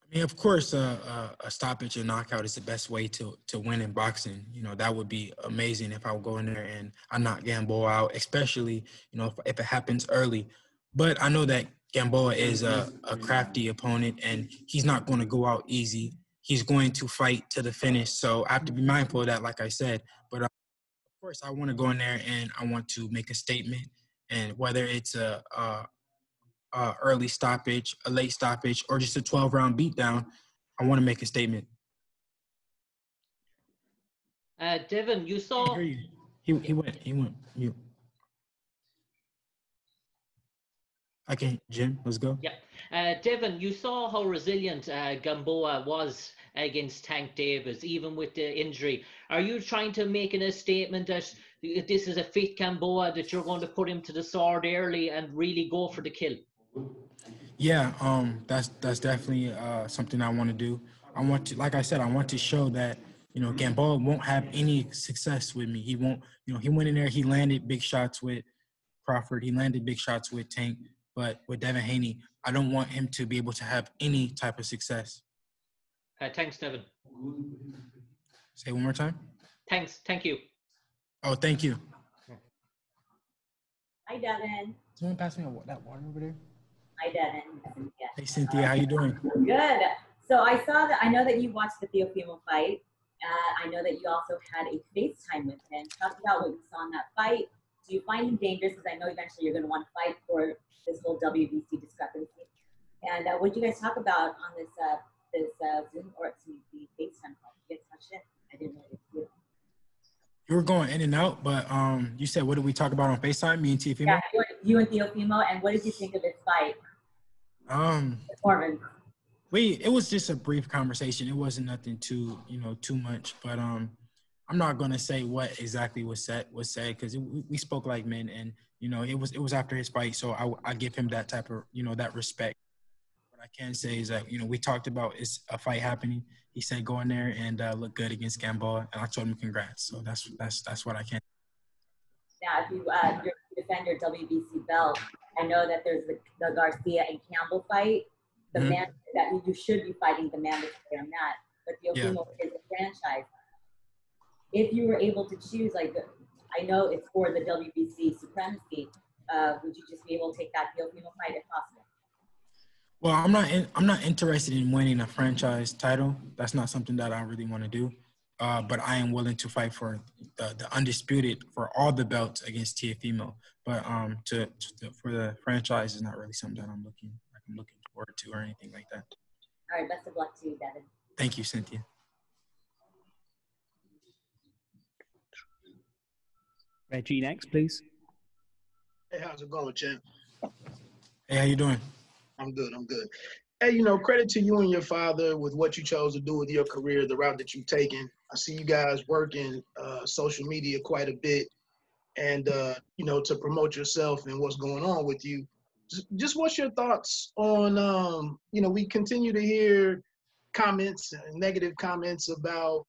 I mean, of course, a stoppage or knockout is the best way to win in boxing. You know, that would be amazing if I would go in there and I knock Gamboa out, especially, you know, if it happens early. But I know that Gamboa is a crafty opponent and he's not going to go out easy. He's going to fight to the finish. So I have to be mindful of that, like I said. But of course, I want to go in there and I want to make a statement. And whether it's a early stoppage, a late stoppage, or just a 12-round beatdown, I want to make a statement. Devin, you saw. He went mute. Okay, Jim, let's go. Yeah. Devin, you saw how resilient Gamboa was against Tank Davis, even with the injury. Are you trying to make a statement that this is a fit Gamboa, that you're going to put him to the sword early and really go for the kill? Yeah, that's definitely something I want to do. I want to, like I said, I want to show that, you know, Gamboa won't have any success with me. He won't, you know, he went in there, he landed big shots with Crawford, he landed big shots with Tank, but with Devin Haney, I don't want him to be able to have any type of success. Thanks, Devin. Say it one more time. Thanks. Thank you. Oh, thank you. Hi, Devin. Someone pass me that water over there. Hi, Devin. Yeah. Hey, Cynthia, how you doing? Good. So I saw that. I know that you watched the Teofimo fight. I know that you also had a FaceTime with him. Talk about what you saw in that fight. Do you find him dangerous? Because I know eventually you're going to want to fight for this whole WBC discrepancy. And what did you guys talk about on this Zoom or the FaceTime call? You guys touched it? I didn't really see it. You were going in and out, but you said, what did we talk about on FaceTime, me and Teofimo? Yeah, you and Teofimo, and what did you think of this fight? Performance. It was just a brief conversation. It wasn't nothing too much, but I'm not gonna say what exactly was said because we spoke like men, and you know, it was after his fight, so I give him that type of, you know, that respect. What I can say is that, you know, we talked about it's a fight happening. He said go in there and look good against Gamboa, and I told him congrats. So that's what I can. Now, if you defend your WBC belt, I know that there's the Garcia and Campbell fight. The man that you should be fighting the mandatory on that, but Teofimo is a franchise. If you were able to choose, like, I know it's for the WBC supremacy, would you just be able to take that Teofimo fight if possible? Well, I'm not interested in winning a franchise title. That's not something that I really want to do. But I am willing to fight for the undisputed for all the belts against Teofimo. But for the franchise is not really something that I'm looking forward to or anything like that. All right, best of luck to you, Devin. Thank you, Cynthia. Reggie next, please. Hey, how's it going, champ? Hey, how you doing? I'm good. Hey, you know, credit to you and your father with what you chose to do with your career, the route that you've taken. I see you guys working social media quite a bit and, you know, to promote yourself and what's going on with you. Just what's your thoughts on, you know, we continue to hear comments, negative comments about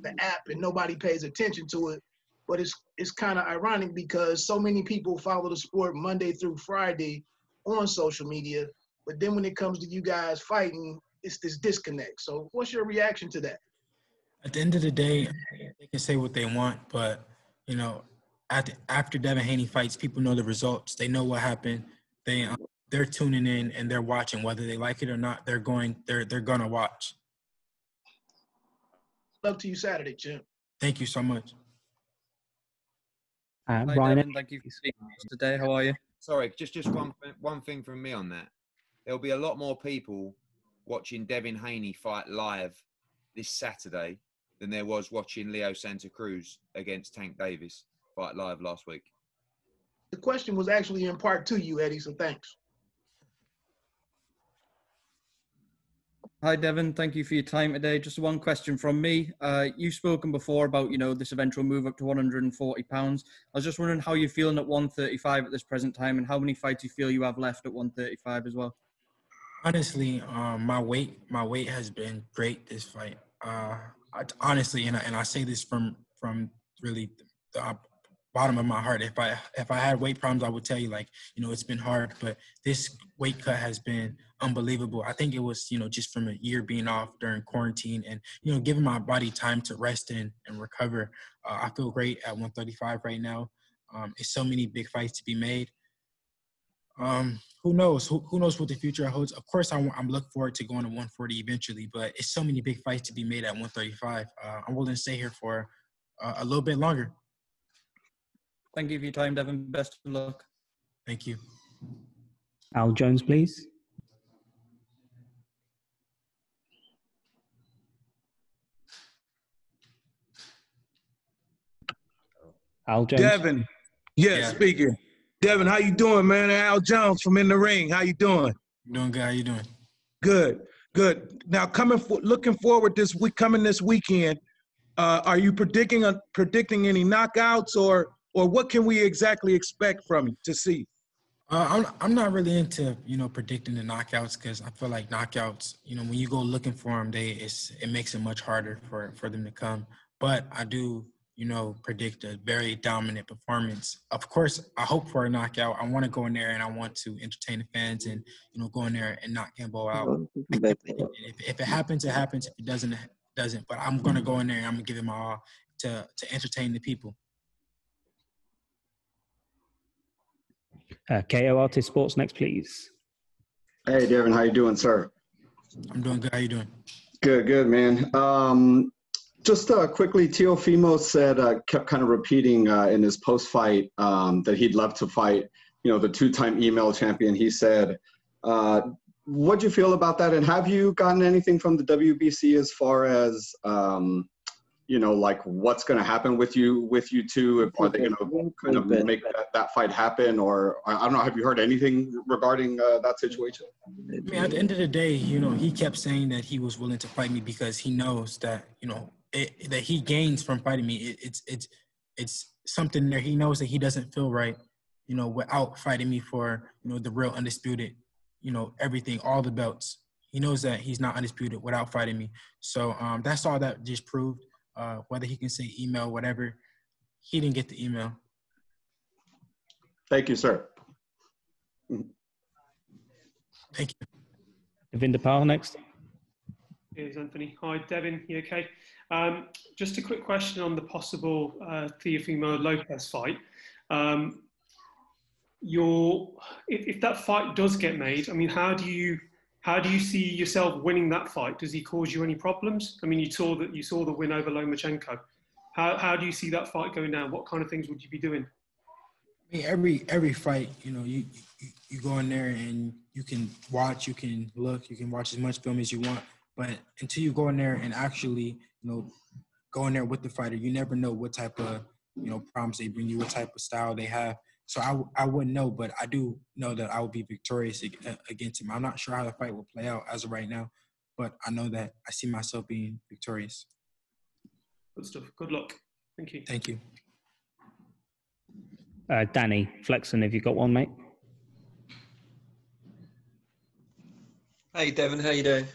the app and nobody pays attention to it. But it's kind of ironic because so many people follow the sport Monday through Friday on social media, but then when it comes to you guys fighting, it's this disconnect. So what's your reaction to that? At the end of the day, they can say what they want, but, you know, after Devin Haney fights, people know the results. They know what happened. They're tuning in and they're watching, whether they like it or not. They're gonna watch. Love to you Saturday, champ. Thank you so much. Hi, Ryan, Devin. Thank you for speaking to us today. How are you? Sorry, just one thing from me on that. There'll be a lot more people watching Devin Haney fight live this Saturday than there was watching Leo Santa Cruz against Tank Davis fight live last week. The question was actually in part to you, Eddie, so thanks. Hi, Devin. Thank you for your time today. Just one question from me. You've spoken before about, you know, this eventual move up to 140 pounds. I was just wondering how you're feeling at 135 at this present time and how many fights you feel you have left at 135 as well. Honestly, my weight has been great this fight. Honestly, and I say this from really the bottom of my heart. If I had weight problems, I would tell you, like, you know, it's been hard, but this weight cut has been unbelievable. I think it was, you know, just from a year being off during quarantine and, you know, giving my body time to rest and recover. I feel great at 135 right now. It's so many big fights to be made. Who knows? Who knows what the future holds? Of course, I'm looking forward to going to 140 eventually, but it's so many big fights to be made at 135. I'm willing to stay here for a little bit longer. Thank you for your time, Devin. Best of luck. Thank you. Al Jones, please. Al Jones. Devin, yes, speaking. Devin, how you doing, man? Al Jones from In the Ring. How you doing? Doing good. How you doing? Good. Now, looking forward this weekend. Are you predicting any knockouts, or what can we exactly expect from you to see? I'm not really into predicting the knockouts, because I feel like knockouts, when you go looking for them, it makes it much harder for them to come. But I do predict a very dominant performance. Of course, I hope for a knockout. I want to go in there and I want to entertain the fans and go in there and knock Gambo out. If it happens, it happens. If it doesn't, it doesn't. But I'm gonna go in there and I'm gonna give it my all to entertain the people. KO Artist Sports next, please. Hey, Devin, how you doing, sir? I'm doing good. How you doing? Good, man. Just quickly, Teofimo said, kept kind of repeating in his post-fight that he'd love to fight, the two-time email champion. He said, what'd you feel about that? And have you gotten anything from the WBC as far as, like what's going to happen with you two? Are they going to kind of make that fight happen? Or I don't know, have you heard anything regarding that situation? I mean, at the end of the day, he kept saying that he was willing to fight me because he knows that, that he gains from fighting me. It's something there. He knows that he doesn't feel right, without fighting me for, the real undisputed, everything, all the belts. He knows that he's not undisputed without fighting me. So that's all that just proved. Whether he can say email, whatever, he didn't get the email. Thank you, sir. Thank you. Devinder Pal next. Here's Anthony. Hi, Devin. You okay? Just a quick question on the possible Teofimo Lopez fight. If that fight does get made, I mean, how do you see yourself winning that fight? Does he cause you any problems? I mean, you saw the win over Lomachenko. How do you see that fight going down? What kind of things would you be doing? I mean, every fight, you go in there and you can watch, you can look, you can watch as much film as you want. But until you go in there and actually, go in there with the fighter, you never know what type of, problems they bring you, what type of style they have. So I wouldn't know, but I do know that I will be victorious against him. I'm not sure how the fight will play out as of right now, but I know that I see myself being victorious. Good stuff. Good luck. Thank you. Thank you. Danny Flexen, have you got one, mate? Hey, Devin, how you doing?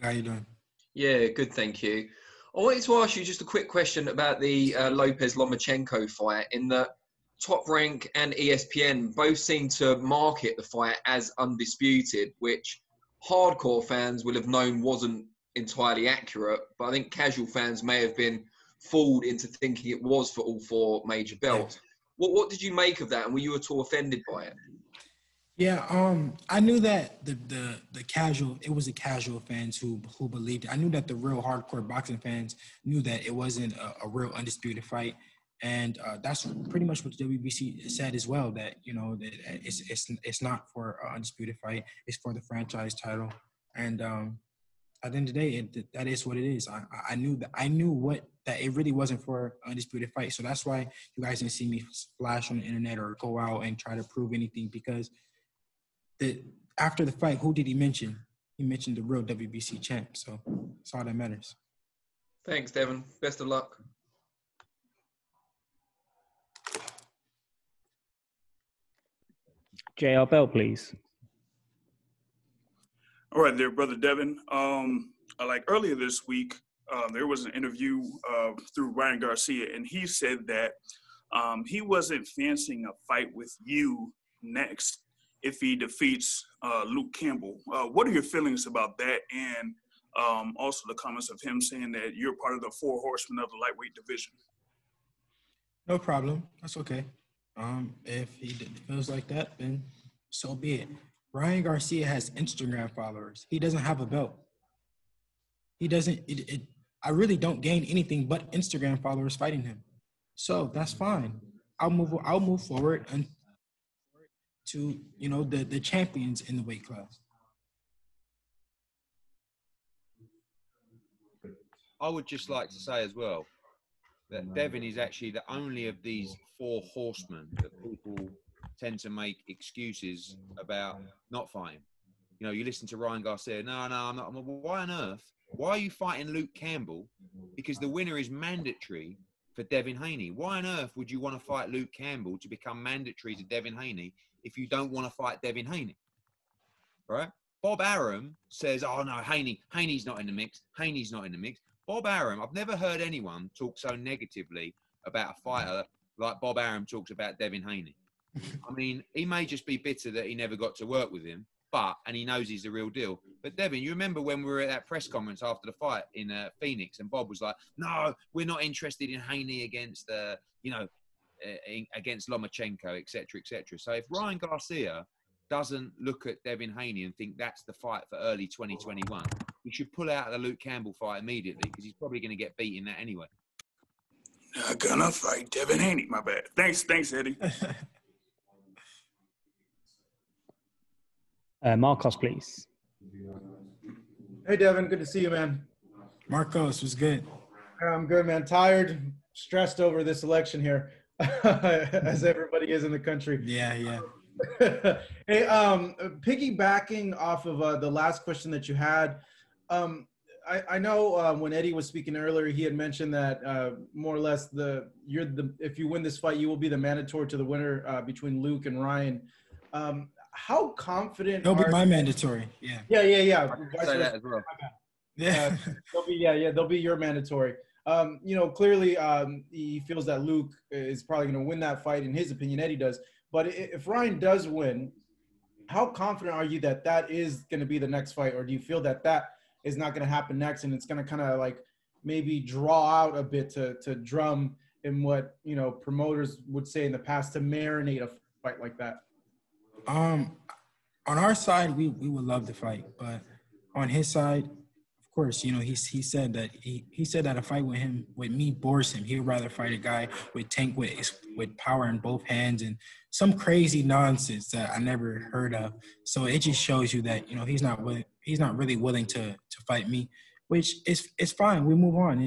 How you doing? Yeah, good, thank you. I wanted to ask you just a quick question about the Lopez-Lomachenko fight. In that Top Rank and ESPN both seem to market the fight as undisputed, which hardcore fans will have known wasn't entirely accurate, but I think casual fans may have been fooled into thinking it was for all four major belts. What did you make of that, and were you at all offended by it? Yeah, I knew that the casual, it was the casual fans who believed it. I knew that the real hardcore boxing fans knew that it wasn't a real undisputed fight. And that's pretty much what the WBC said as well, that, that it's not for an undisputed fight. It's for the franchise title. And at the end of the day, that is what it is. I knew that it really wasn't for an undisputed fight. So that's why you guys didn't see me splash on the internet or go out and try to prove anything, because after the fight, who did he mention? He mentioned the real WBC champ. So that's all that matters. Thanks, Devin. Best of luck. JR Bell, please. All right there, Brother Devin. Like earlier this week, there was an interview through Ryan Garcia, and he said that he wasn't fancying a fight with you next if he defeats Luke Campbell. What are your feelings about that? And also the comments of him saying that you're part of the four horsemen of the lightweight division. No problem. That's okay. If he feels like that, then so be it. Ryan Garcia has Instagram followers. He doesn't have a belt. He doesn't. I really don't gain anything but Instagram followers fighting him. So that's fine. I'll move forward and to the champions in the weight class. I would just like to say as well that Devin is actually the only of these four horsemen that people tend to make excuses about not fighting. You listen to Ryan Garcia. No, I'm not. Why on earth? Why are you fighting Luke Campbell because the winner is mandatory for Devin Haney. Why on earth would you want to fight Luke Campbell to become mandatory to Devin Haney if you don't want to fight Devin Haney? Right? Bob Arum says, oh no, Haney's not in the mix. Haney's not in the mix. Bob Arum, I've never heard anyone talk so negatively about a fighter like Bob Arum talks about Devin Haney. I mean, he may just be bitter that he never got to work with him, and he knows he's the real deal. But Devin, you remember when we were at that press conference after the fight in Phoenix, and Bob was like, no, we're not interested in Haney against, against Lomachenko, et cetera, et cetera. So if Ryan Garcia doesn't look at Devin Haney and think that's the fight for early 2021, he should pull out of the Luke Campbell fight immediately, because he's probably going to get beat in that anyway. Not gonna fight Devin Haney. My bad. Thanks, Eddie. Marcos, please. Hey, Devin. Good to see you, man. Marcos, was good. I'm good, man. Tired, stressed over this election here, as everybody is in the country. Yeah. Hey, piggybacking off of the last question that you had, I know when Eddie was speaking earlier, he had mentioned that more or less if you win this fight, you will be the mandatory to the winner between Luke and Ryan. How confident? He'll be my mandatory. Yeah. Yeah. Say that as well. Yeah. They'll be your mandatory. Clearly he feels that Luke is probably going to win that fight. In his opinion, Eddie does. But if Ryan does win, how confident are you that that is going to be the next fight, or do you feel that that is not going to happen next, and it's going to kind of like maybe draw out a bit to drum in what promoters would say in the past to marinate a fight like that? On our side, we would love to fight, but on his side, of course, he said that he said that a fight with me bores him. He'd rather fight a guy with tank with power in both hands and some crazy nonsense that I never heard of. So it just shows you that he's not really willing to fight me, which is fine. We move on.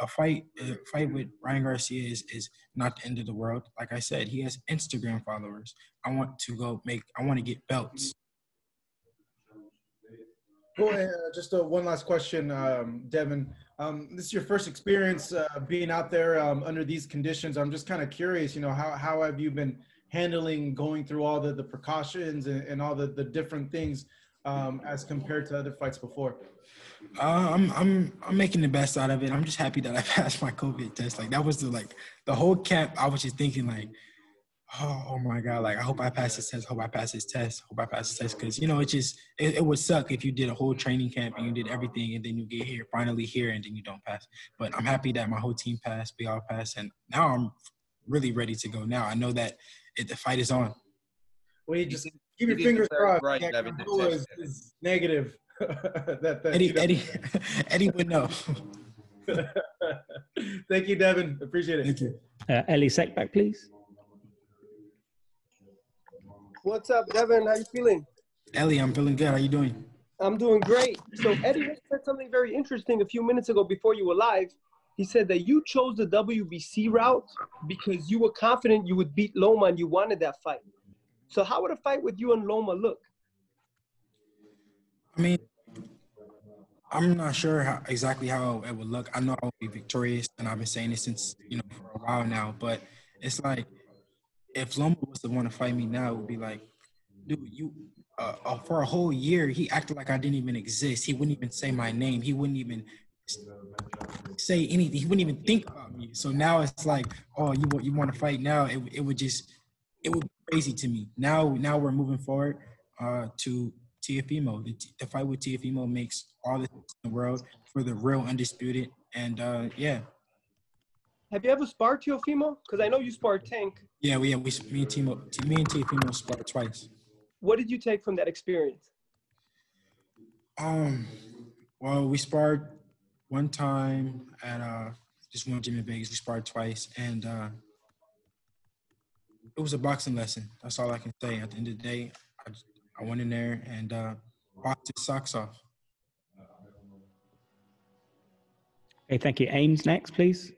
A fight with Ryan Garcia is not the end of the world. Like I said, he has Instagram followers. I want to get belts. Cool. Just one last question, Devin. This is your first experience being out there under these conditions. I'm just kind of curious, how have you been handling going through all the precautions and all the different things as compared to other fights before? I'm making the best out of it. I'm just happy that I passed my COVID test. Like that was the whole camp. I was just thinking like, oh my God, like I hope I pass this test. Hope I pass this test. Hope I pass this test. Because it would suck if you did a whole training camp and you did everything and then you get finally here and then you don't pass. But I'm happy that my whole team passed. We all passed, and now I'm really ready to go. Now I know that the fight is on. Well, you just keep your fingers crossed. Right, is negative. Eddie would know. Thank you, Devin. Appreciate it. Thank you. Ellie Sekbak, please. What's up, Devin? How you feeling? Ellie, I'm feeling good. How you doing? I'm doing great. So Eddie said something very interesting a few minutes ago before you were live. He said that you chose the WBC route because you were confident you would beat Loma and you wanted that fight. So how would a fight with you and Loma look? I mean, I'm not sure exactly how it would look. I know I will be victorious, and I've been saying this since, for a while now. But it's like, if Loma was the one to fight me now, it would be like, dude, you for a whole year, he acted like I didn't even exist. He wouldn't even say my name. He wouldn't even say anything. He wouldn't even think about me. So now it's like, oh, you want to fight now? It would be crazy to me. Now we're moving forward to Teofimo. The fight with Teofimo makes all the sense in the world for the real undisputed. And yeah. Have you ever sparred Teofimo? Because I know you sparred Tank. Yeah, me and Teofimo sparred twice. What did you take from that experience? Well, we sparred one time at just one gym in Vegas. We sparred twice, and it was a boxing lesson. That's all I can say. At the end of the day, I went in there and boxed his socks off. Okay, thank you. Ames next, please.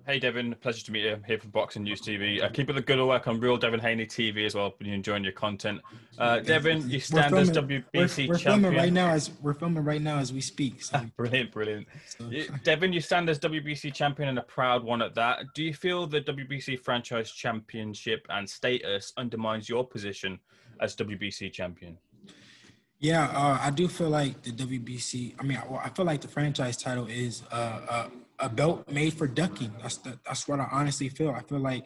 Hey, Devin. Pleasure to meet you here from Boxing News TV. Keep up the good work on Real Devin Haney TV as well. Been enjoying your content. Devin, you stand as WBC we're champion. We're filming right now as we speak. So. Brilliant. Devin, you stand as WBC champion and a proud one at that. Do you feel the WBC franchise championship and status undermines your position as WBC champion? Yeah, I do feel like the WBC. I feel like the franchise title is a belt made for ducking. That's what I honestly feel. I feel like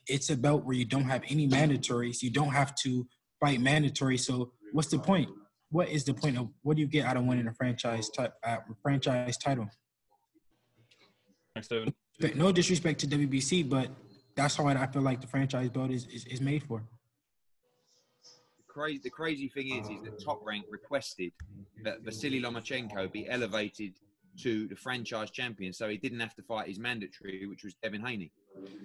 it's a belt where you don't have any mandatories. You don't have to fight mandatory. So what's the point? What is the point of what do you get out of winning a franchise title? Thanks, Devin. No disrespect to WBC, but that's how I feel like the franchise belt is made for. The crazy thing is that Top Rank requested that Vasily Lomachenko be elevated to the franchise champion, so he didn't have to fight his mandatory, which was Devin Haney,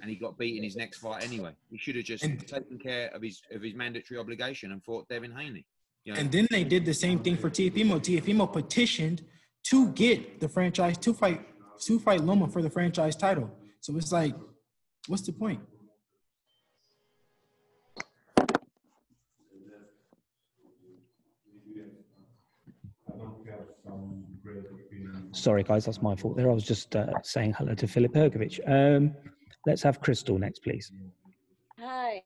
and he got beat in his next fight anyway. He should have just taken care of his mandatory obligation and fought Devin Haney. And then they did the same thing for Teofimo. Teofimo petitioned to get the franchise to fight Loma for the franchise title. So it's like, what's the point? Sorry, guys, that's my fault there. I was just saying hello to Filip Hrgović. Let's have Crystal next, please. Hi.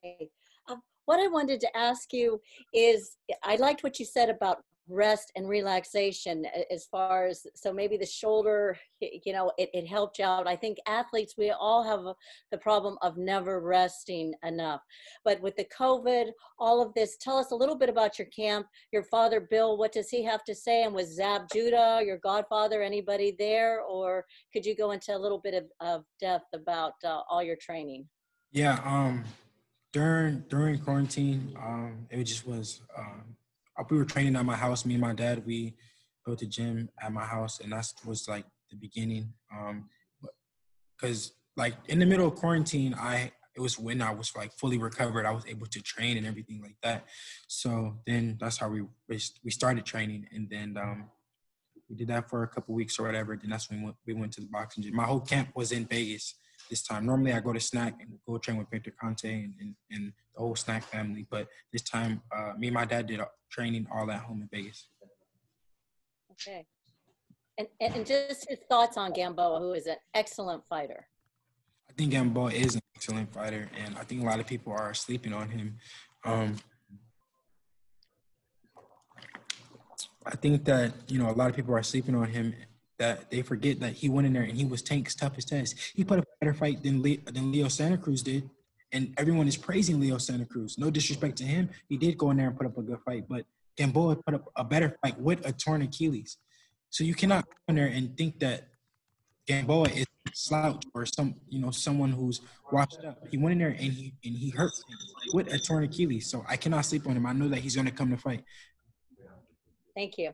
What I wanted to ask you is, I liked what you said about rest and relaxation as far as, so maybe the shoulder, it helped you out. I think athletes, we all have the problem of never resting enough. But with the COVID, all of this, tell us a little bit about your camp, your father, Bill, what does he have to say? And was Zab Judah, your godfather, anybody there? Or could you go into a little bit of depth about all your training? Yeah, during quarantine, it just was, we were training at my house. Me and my dad, we built a gym at my house, and that was like the beginning. Because like in the middle of quarantine, it was when I was like fully recovered. I was able to train and everything like that. So then that's how we started training, and then we did that for a couple weeks or whatever. Then that's when we went to the boxing gym. My whole camp was in Vegas this time. Normally I go to Snack and go train with Victor Conte and the whole Snack family. But this time, me and my dad did training all at home in Vegas. Okay. And just his thoughts on Gamboa, who is an excellent fighter. I think Gamboa is an excellent fighter, and I think a lot of people are sleeping on him. I think that, a lot of people are sleeping on him, that they forget that he went in there and he was Tank's toughest test. He put up a better fight than Leo Santa Cruz did, and everyone is praising Leo Santa Cruz. No disrespect to him. He did go in there and put up a good fight, but Gamboa put up a better fight with a torn Achilles. So you cannot go in there and think that Gamboa is a slouch or someone who's washed up. He went in there and he hurt him with a torn Achilles. So I cannot sleep on him. I know that he's going to come to fight. Thank you.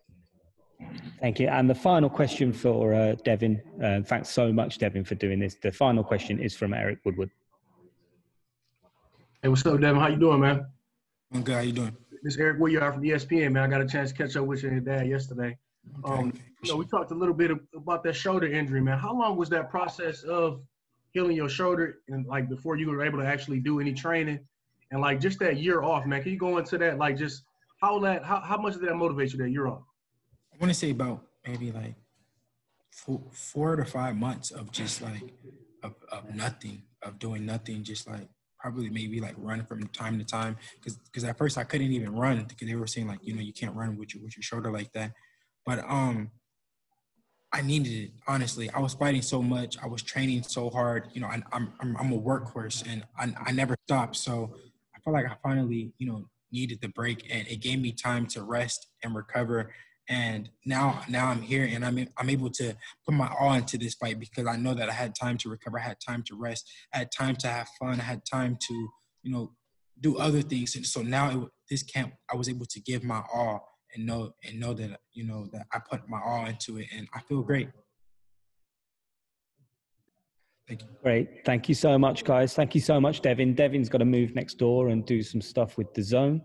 Thank you. And the final question for Devin. Thanks so much, Devin, for doing this. The final question is from Eric Woodward. Hey, what's up, Devin? How you doing, man? I'm good. How you doing? This is Eric Woodward from ESPN, man. I got a chance to catch up with you and your dad yesterday. Okay. We talked a little bit about that shoulder injury, man. How long was that process of healing your shoulder and like before you were able to actually do any training? And like just that year off, man, can you go into that, like just how much did that motivate you that year off? I want to say about maybe like 4 to 5 months of just like of nothing, of doing nothing, just like probably maybe like running from time to time. Because at first I couldn't even run because they were saying like, you can't run with your shoulder like that. But I needed it, honestly. I was fighting so much. I was training so hard. I'm a workhorse and I never stopped. So I felt like I finally, needed the break, and it gave me time to rest and recover. And now I'm here, and I'm able to put my all into this fight because I know that I had time to recover, I had time to rest, I had time to have fun, I had time to, do other things. And so now this camp, I was able to give my all and know that, that I put my all into it, and I feel great. Thank you. Great. Thank you so much, guys. Thank you so much, Devin. Devin's got to move next door and do some stuff with the zone.